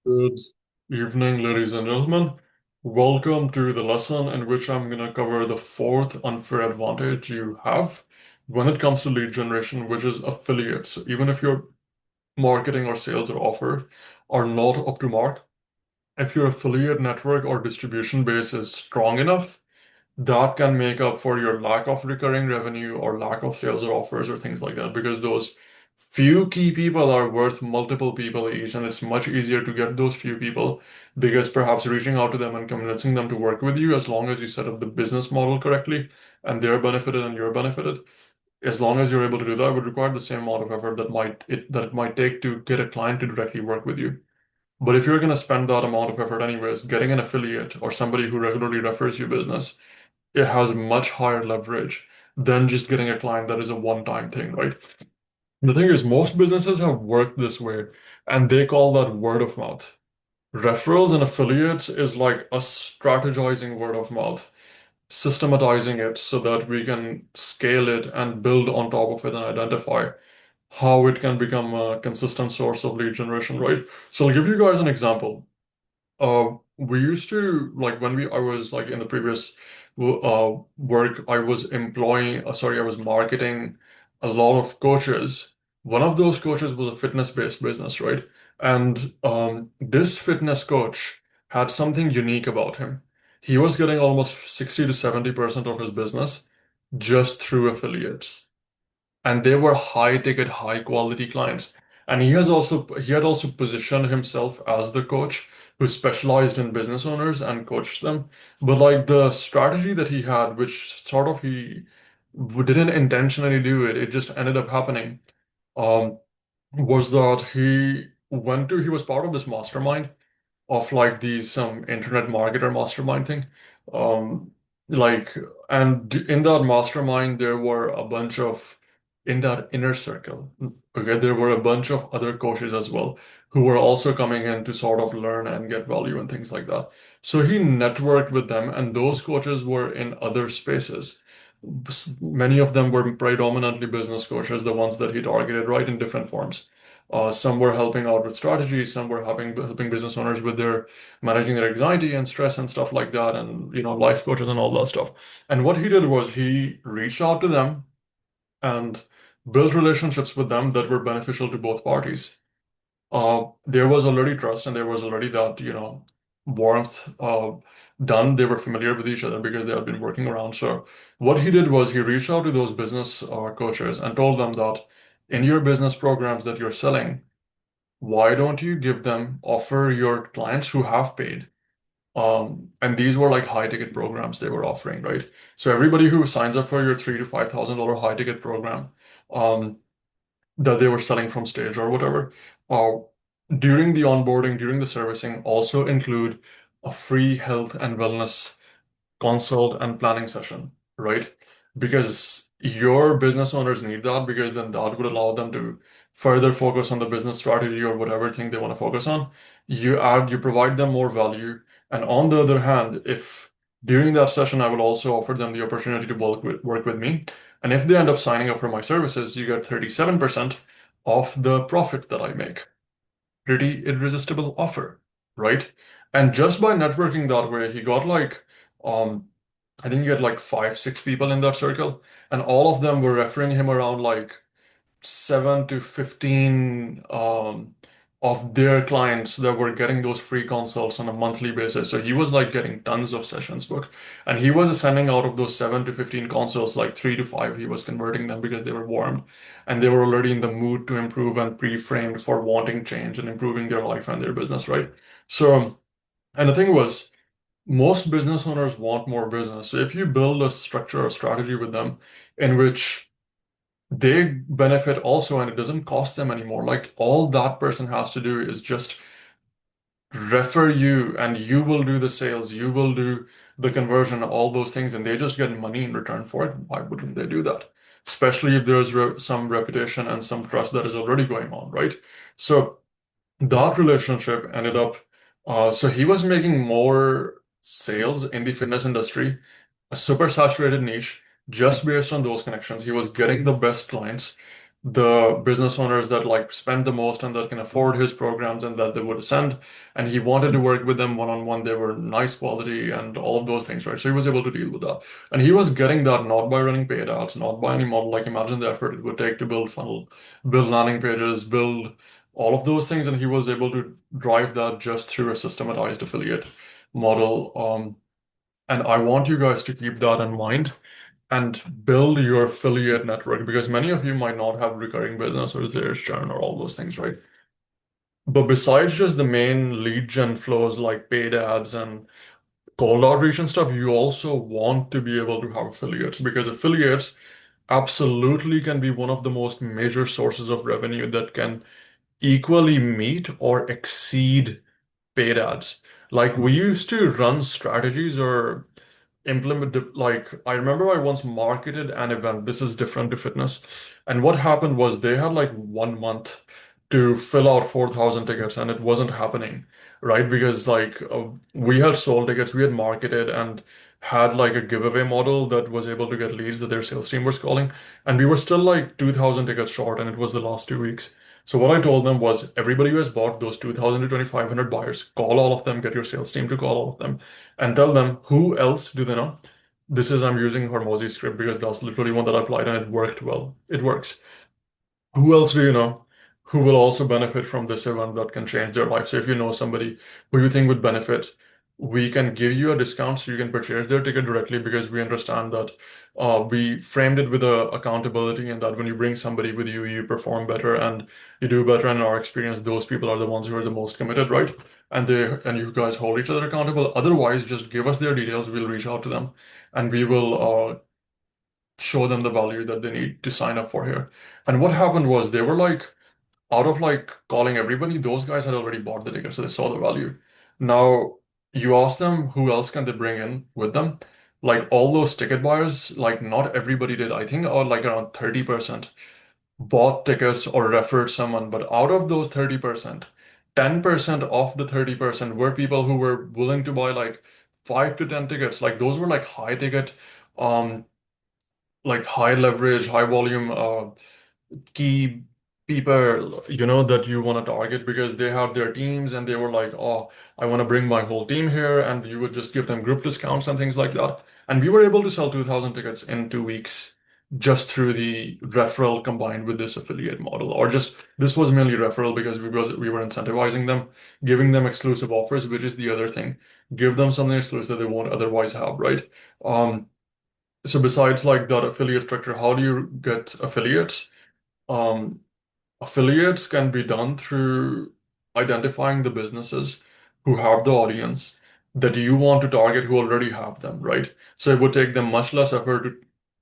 Good evening, ladies and gentlemen. Welcome to the lesson in which I'm going to cover the fourth unfair advantage you have when it comes to lead generation, which is affiliates. So even if your marketing or sales or offer are not up to mark, if your affiliate network or distribution base is strong enough, that can make up for your lack of recurring revenue or lack of sales or offers or things like that because those few key people are worth multiple people each, and it's much easier to get those few people because perhaps reaching out to them and convincing them to work with you, as long as you set up the business model correctly and they're benefited and you're benefited, as long as you're able to do that, would require the same amount of effort that it might take to get a client to directly work with you. But if you're going to spend that amount of effort anyways, getting an affiliate or somebody who regularly refers you business, it has much higher leverage than just getting a client that is a one-time thing, right? The thing is, most businesses have worked this way, and they call that word of mouth. Referrals and affiliates is like a strategizing word of mouth, systematizing it so that we can scale it and build on top of it and identify how it can become a consistent source of lead generation, right? So I'll give you guys an example. We used to like when I was like in the previous work, I was I was marketing a lot of coaches. One of those coaches was a fitness-based business, right? And this fitness coach had something unique about him. He was getting almost 60 to 70% of his business just through affiliates, and they were high ticket, high quality clients. And he had also positioned himself as the coach who specialized in business owners and coached them. But like the strategy that he had, which sort of he didn't intentionally do it, it just ended up happening. Um, was that he was part of this mastermind of like these some internet marketer mastermind thing. Um, like, and in that mastermind, there were a bunch of, in that inner circle, okay, there were a bunch of other coaches as well who were also coming in to sort of learn and get value and things like that. So he networked with them, and those coaches were in other spaces. Many of them were predominantly business coaches, the ones that he targeted, right, in different forms. Some were helping out with strategy, some were helping business owners with their managing their anxiety and stress and stuff like that, and life coaches and all that stuff. And what he did was he reached out to them and built relationships with them that were beneficial to both parties. There was already trust and there was already that, warmth done. They were familiar with each other because they had been working around. So what he did was he reached out to those business coaches and told them that in your business programs that you're selling, why don't you offer your clients who have paid? And these were like high ticket programs they were offering, right? So everybody who signs up for your $3,000 to $5,000 high ticket program, um, that they were selling from stage or whatever, uh, during the onboarding, during the servicing, also include a free health and wellness consult and planning session, right? Because your business owners need that because then that would allow them to further focus on the business strategy or whatever thing they want to focus on. You provide them more value. And on the other hand, if during that session, I will also offer them the opportunity to work with me. And if they end up signing up for my services, you get 37% of the profit that I make. Pretty irresistible offer, right? And just by networking that way, he got like, um, I think you get like five, six people in that circle, and all of them were referring him around like 7 to 15 of their clients that were getting those free consults on a monthly basis. So he was like getting tons of sessions booked. And he was sending out of those 7 to 15 consults, like 3 to 5, he was converting them because they were warmed and they were already in the mood to improve and pre-framed for wanting change and improving their life and their business, right? So, and the thing was, most business owners want more business. So if you build a structure or strategy with them in which they benefit also and it doesn't cost them anymore. Like all that person has to do is just refer you and you will do the sales, you will do the conversion, all those things, and they just get money in return for it. Why wouldn't they do that? Especially if there's some reputation and some trust that is already going on, right? So that relationship ended up, so he was making more sales in the fitness industry, a super saturated niche, just based on those connections. He was getting the best clients. the business owners that like spend the most and that can afford his programs and that they would send. And he wanted to work with them one-on-one. They were nice quality and all of those things, right? So he was able to deal with that. And he was getting that not by running paid ads, not by any model. Like imagine the effort it would take to build funnel, build landing pages, build all of those things. And he was able to drive that just through a systematized affiliate model. And I want you guys to keep that in mind and build your affiliate network because many of you might not have recurring business or there's churn or all those things, right? But besides just the main lead gen flows like paid ads and cold outreach and stuff, you also want to be able to have affiliates because affiliates absolutely can be one of the most major sources of revenue that can equally meet or exceed paid ads. Like we used to run strategies or implement like I remember I once marketed an event. This is different to fitness. And what happened was they had like 1 month to fill out 4,000 tickets and it wasn't happening, right? Because like we had sold tickets, we had marketed and had like a giveaway model that was able to get leads that their sales team was calling. And we were still like 2,000 tickets short and it was the last 2 weeks. So what I told them was everybody who has bought those 2,000 to 2,500 buyers, call all of them, get your sales team to call all of them and tell them who else do they know. This is I'm using Hormozy script because that's literally one that I applied and it worked well. It works. Who else do you know who will also benefit from this event that can change their life? So if you know somebody who you think would benefit, we can give you a discount so you can purchase their ticket directly because we understand that we framed it with a accountability and that when you bring somebody with you, you perform better and you do better. And in our experience, those people are the ones who are the most committed, right? And you guys hold each other accountable. Otherwise, just give us their details. We'll reach out to them and we will show them the value that they need to sign up for here. And what happened was they were like, out of like calling everybody, those guys had already bought the ticket, so they saw the value. Now, you ask them who else can they bring in with them? Like all those ticket buyers, like not everybody did. I think or like around 30% bought tickets or referred someone, but out of those 30%, 10% of the 30% were people who were willing to buy like 5 to 10 tickets. Like those were like high ticket, um, like high leverage, high volume key people, that you want to target because they have their teams and they were like, oh, I want to bring my whole team here. And you would just give them group discounts and things like that. And we were able to sell 2,000 tickets in 2 weeks just through the referral combined with this affiliate model. Or just this was mainly referral because we were incentivizing them, giving them exclusive offers, which is the other thing. Give them something exclusive they won't otherwise have, right? Um, so besides like that affiliate structure, how do you get affiliates? Um, Affiliates can be done through identifying the businesses who have the audience that you want to target who already have them, right? So it would take them much less effort to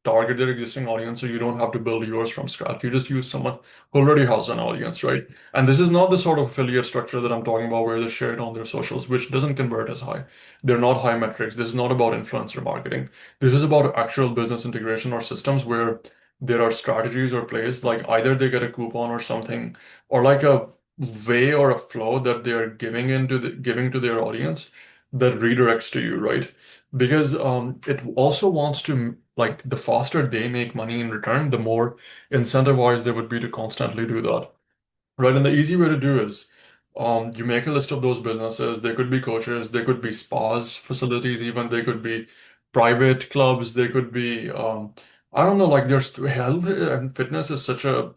target their existing audience, so you don't have to build yours from scratch. You just use someone who already has an audience, right? And this is not the sort of affiliate structure that I'm talking about where they share it on their socials, which doesn't convert as high. They're not high metrics. This is not about influencer marketing. This is about actual business integration or systems where there are strategies or plays like either they get a coupon or something or like a way or a flow that they're giving to their audience that redirects to you, right? Because it also wants to like the faster they make money in return, the more incentivized they would be to constantly do that. Right, and the easy way to do is you make a list of those businesses. They could be coaches, they could be spas, facilities, even they could be private clubs, they could be I don't know, like there's health and fitness is such a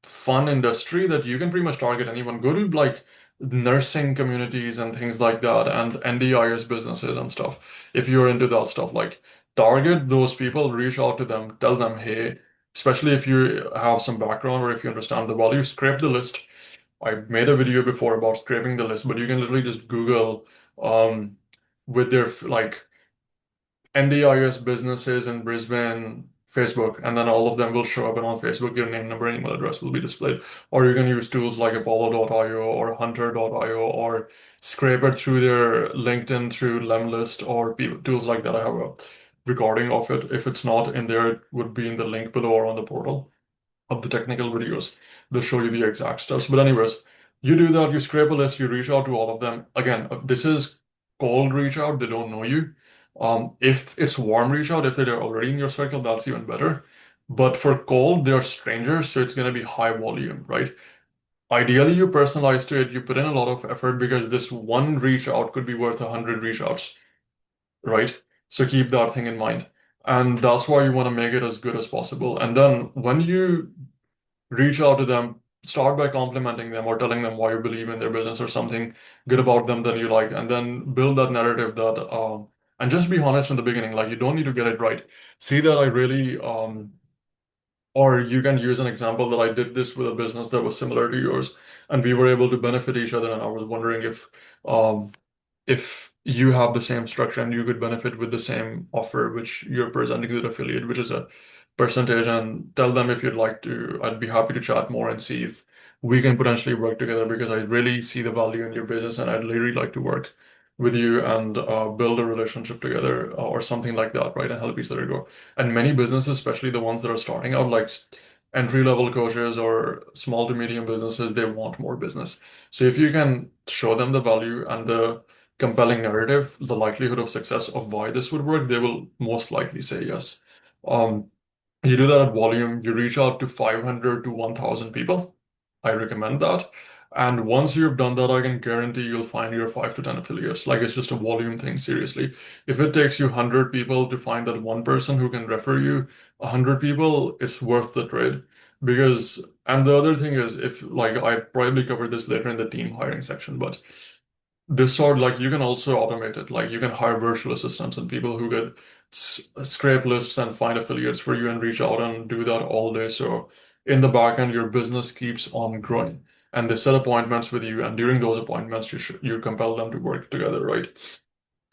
fun industry that you can pretty much target anyone. Go to like nursing communities and things like that and NDIS businesses and stuff. If you're into that stuff, like target those people, reach out to them, tell them, hey, especially if you have some background or if you understand the value, scrape the list. I made a video before about scraping the list, but you can literally just Google with their like NDIS businesses in Brisbane, Facebook, and then all of them will show up, and on Facebook, their name, number, and email address will be displayed. Or you can use tools like Apollo.io or Hunter.io or scrape it through their LinkedIn through Lemlist or tools like that. I have a recording of it. If it's not in there, it would be in the link below or on the portal of the technical videos. They'll show you the exact steps. But anyways, you do that, you scrape a list, you reach out to all of them. Again, this is cold reach out, they don't know you. If it's warm reach out, if they're already in your circle, that's even better. But for cold, they're strangers, so it's going to be high volume, right? Ideally, you personalize to it, you put in a lot of effort because this one reach out could be worth 100 reach outs, right? So keep that thing in mind. And that's why you want to make it as good as possible. And then when you reach out to them, start by complimenting them or telling them why you believe in their business or something good about them that you like, and then build that narrative that, and just be honest in the beginning. Like, you don't need to get it right. See that I really, or you can use an example that I did this with a business that was similar to yours, and we were able to benefit each other. And I was wondering um, if you have the same structure and you could benefit with the same offer which you're presenting to the affiliate, which is a percentage, and tell them if you'd like to. I'd be happy to chat more and see if we can potentially work together because I really see the value in your business and I'd really like to work with you and build a relationship together or something like that, right? And help each other grow. And many businesses, especially the ones that are starting out, like entry-level coaches or small to medium businesses, they want more business. So if you can show them the value and the compelling narrative, the likelihood of success of why this would work, they will most likely say yes. Um, you do that at volume, you reach out to 500 to 1,000 people. I recommend that. And once you've done that, I can guarantee you'll find your 5 to 10 affiliates. Like, it's just a volume thing, seriously. If it takes you 100 people to find that one person who can refer you 100 people, it's worth the trade. Because, and the other thing is, if, like, I probably covered this later in the team hiring section, but this sort, like, you can also automate it. Like, you can hire virtual assistants and people who could scrape lists and find affiliates for you and reach out and do that all day. So in the back end, your business keeps on growing. And they set appointments with you, and during those appointments, you compel them to work together, right?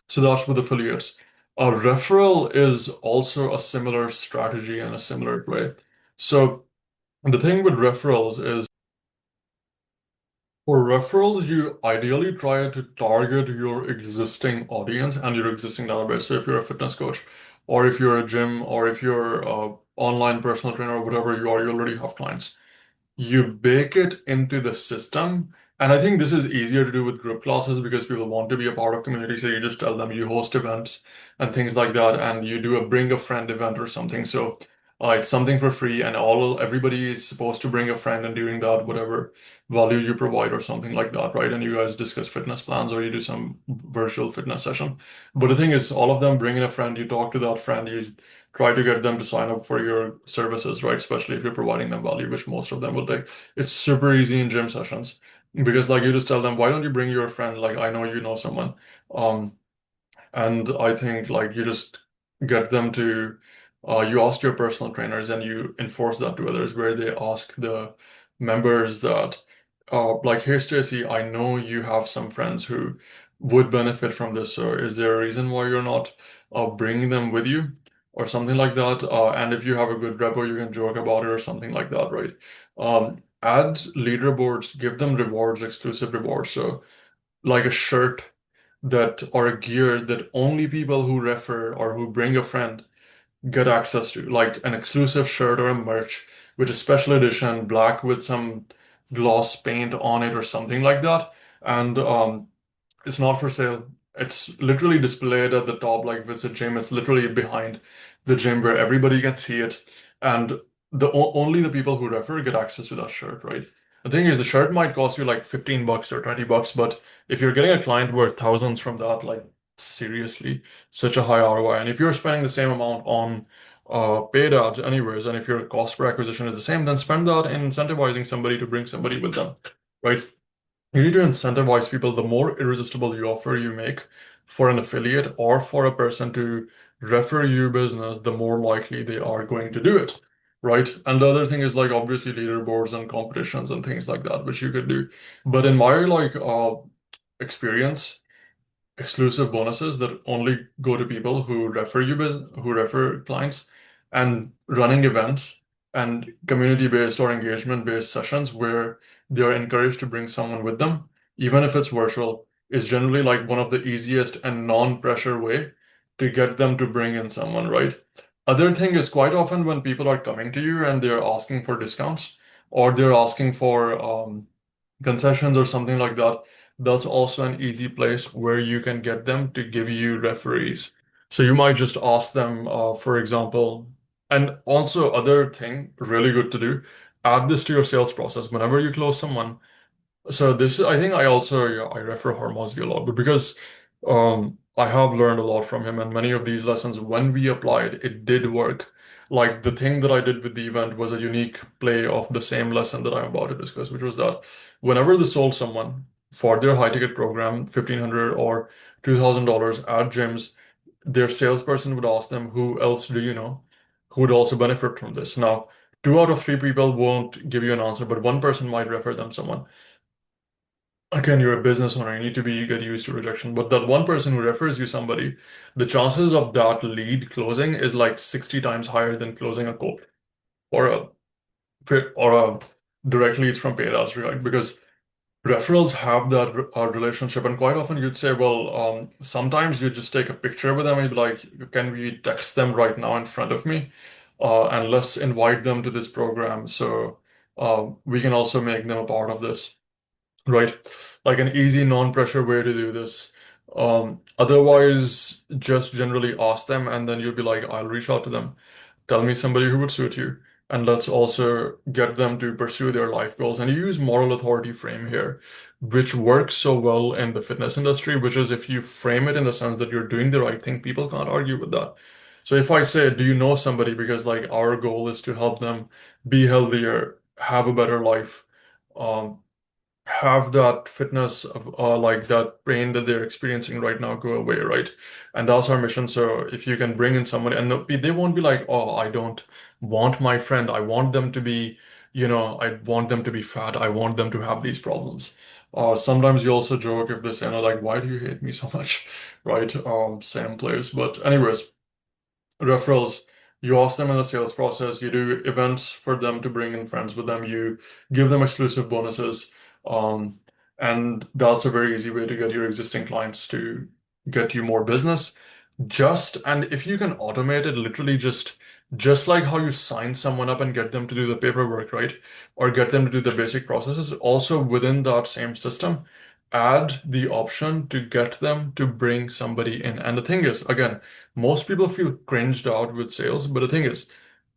So that's with affiliates. A referral is also a similar strategy and a similar way. So the thing with referrals is, for referrals, you ideally try to target your existing audience and your existing database. So if you're a fitness coach, or if you're a gym, or if you're a online personal trainer, or whatever you are, you already have clients. You bake it into the system. And I think this is easier to do with group classes because people want to be a part of community. So you just tell them you host events and things like that, and you do a bring a friend event or something. So it's something for free, and everybody is supposed to bring a friend, and during that, whatever value you provide or something like that, right? And you guys discuss fitness plans or you do some virtual fitness session. But the thing is, all of them bring in a friend, you talk to that friend, you try to get them to sign up for your services, right? Especially if you're providing them value, which most of them will take. It's super easy in gym sessions because, like, you just tell them, why don't you bring your friend? Like, I know you know someone. Um, and I think, like, you just get them to, you ask your personal trainers and you enforce that to others, where they ask the members that, like, hey, Stacy, I know you have some friends who would benefit from this. So is there a reason why you're not bringing them with you? Or something like that. And if you have a good repo, you can joke about it or something like that, right? Add leaderboards, give them rewards, exclusive rewards. So, like a shirt that or a gear that only people who refer or who bring a friend get access to, like an exclusive shirt or a merch with a special edition, black with some gloss paint on it or something like that. And it's not for sale. It's literally displayed at the top, like if it's a gym, it's literally behind the gym where everybody can see it. And only the people who refer get access to that shirt, right? The thing is, the shirt might cost you like 15 bucks or 20 bucks, but if you're getting a client worth thousands from that, like, seriously, such a high ROI. And if you're spending the same amount on paid ads anyways, and if your cost per acquisition is the same, then spend that in incentivizing somebody to bring somebody with them, right? You need to incentivize people. The more irresistible you offer you make for an affiliate or for a person to refer you business, the more likely they are going to do it, right? And the other thing is, like, obviously leaderboards and competitions and things like that, which you could do. But in my, like, experience, exclusive bonuses that only go to people who refer you business, who refer clients, and running events and community-based or engagement-based sessions where they are encouraged to bring someone with them, even if it's virtual, is generally like one of the easiest and non-pressure way to get them to bring in someone, right? Other thing is, quite often when people are coming to you and they're asking for discounts or they're asking for concessions or something like that, that's also an easy place where you can get them to give you referees. So you might just ask them, for example. And also, other thing really good to do, add this to your sales process whenever you close someone. So this, I think I also, yeah, I refer Hormozy a lot, but because I have learned a lot from him, and many of these lessons, when we applied, it did work. Like the thing that I did with the event was a unique play of the same lesson that I'm about to discuss, which was that whenever they sold someone for their high ticket program, 1,500 or $2,000 at gyms, their salesperson would ask them, "Who else do you know who would also benefit from this?" Now, two out of three people won't give you an answer, but one person might refer them someone. Again, you're a business owner, you need to be get used to rejection. But that one person who refers you somebody, the chances of that lead closing is like 60 times higher than closing a cold or a direct leads from paid ads, right? Because referrals have that relationship, and quite often you'd say, well, sometimes you just take a picture with them and be like, can we text them right now in front of me? And let's invite them to this program so we can also make them a part of this. Right. Like an easy non-pressure way to do this. Otherwise, just generally ask them and then you'll be like, I'll reach out to them. Tell me somebody who would suit you. And let's also get them to pursue their life goals. And you use moral authority frame here, which works so well in the fitness industry, which is if you frame it in the sense that you're doing the right thing, people can't argue with that. So if I say, do you know somebody? Because like our goal is to help them be healthier, have a better life. Um, have that fitness of like that pain that they're experiencing right now go away, right? And that's our mission. So if you can bring in somebody, and they won't be like, oh, I don't want my friend. I want them to be, I want them to be fat. I want them to have these problems. Sometimes you also joke if they say, like, why do you hate me so much? Right? Same place. But anyways, referrals. You ask them in the sales process, you do events for them to bring in friends with them, you give them exclusive bonuses. Um, and that's a very easy way to get your existing clients to get you more business. And if you can automate it, literally just like how you sign someone up and get them to do the paperwork, right? Or get them to do the basic processes, also within that same system, add the option to get them to bring somebody in. And the thing is, again, most people feel cringed out with sales, but the thing is,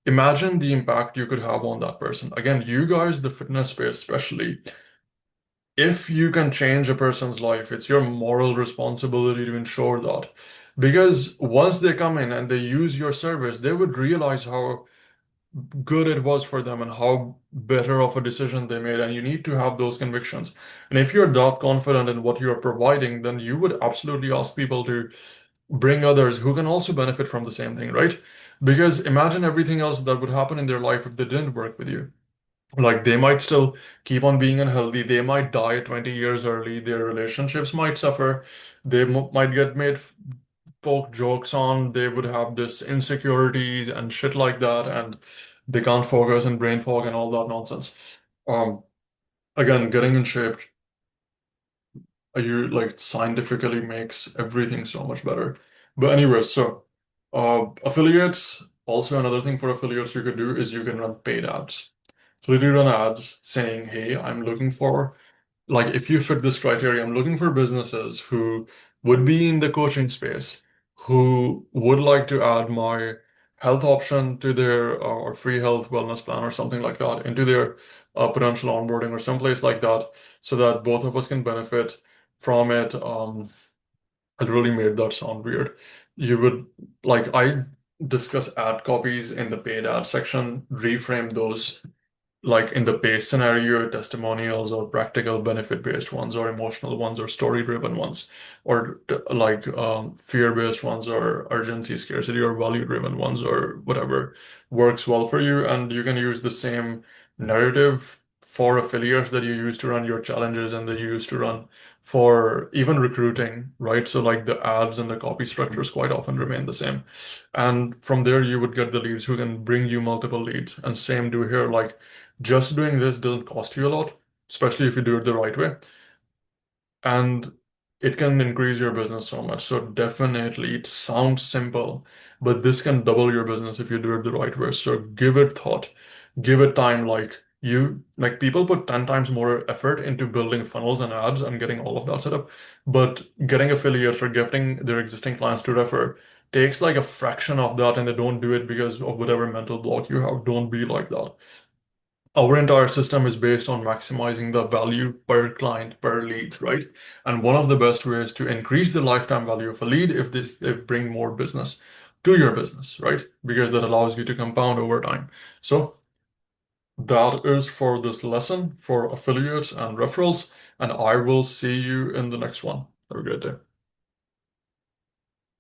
imagine the impact you could have on that person. Again, you guys, the fitness space especially, if you can change a person's life, it's your moral responsibility to ensure that. Because once they come in and they use your service, they would realize how good it was for them and how better of a decision they made. And you need to have those convictions. And if you're that confident in what you're providing, then you would absolutely ask people to bring others who can also benefit from the same thing, right? Because imagine everything else that would happen in their life if they didn't work with you. Like they might still keep on being unhealthy. They might die 20 years early. Their relationships might suffer. They might get made folk jokes on. They would have this insecurities and shit like that, and they can't focus and brain fog and all that nonsense. Um, Again, getting in shape, you like scientifically makes everything so much better. But anyways, so affiliates, also another thing for affiliates you could do is you can run paid ads. So you run ads saying, hey, I'm looking for like if you fit this criteria, I'm looking for businesses who would be in the coaching space, who would like to add my health option to their or free health wellness plan or something like that into their potential onboarding or someplace like that, so that both of us can benefit from it. It really made that sound weird. You would like I discuss ad copies in the paid ad section, reframe those like in the base scenario, testimonials or practical benefit-based ones or emotional ones or story-driven ones or like fear-based ones or urgency, scarcity or value-driven ones or whatever works well for you. And you can use the same narrative for affiliates that you use to run your challenges and that you use to run for even recruiting, right? So like the ads and the copy structures quite often remain the same. And from there, you would get the leads who can bring you multiple leads. And same do here, like just doing this doesn't cost you a lot, especially if you do it the right way. And it can increase your business so much. So definitely, it sounds simple, but this can double your business if you do it the right way. So give it thought, give it time. Like people put 10 times more effort into building funnels and ads and getting all of that set up, but getting affiliates or getting their existing clients to refer takes like a fraction of that and they don't do it because of whatever mental block you have. Don't be like that. Our entire system is based on maximizing the value per client per lead, right? And one of the best ways to increase the lifetime value of a lead if they bring more business to your business, right? Because that allows you to compound over time. So that is for this lesson for affiliates and referrals, and I will see you in the next one. Have a great day.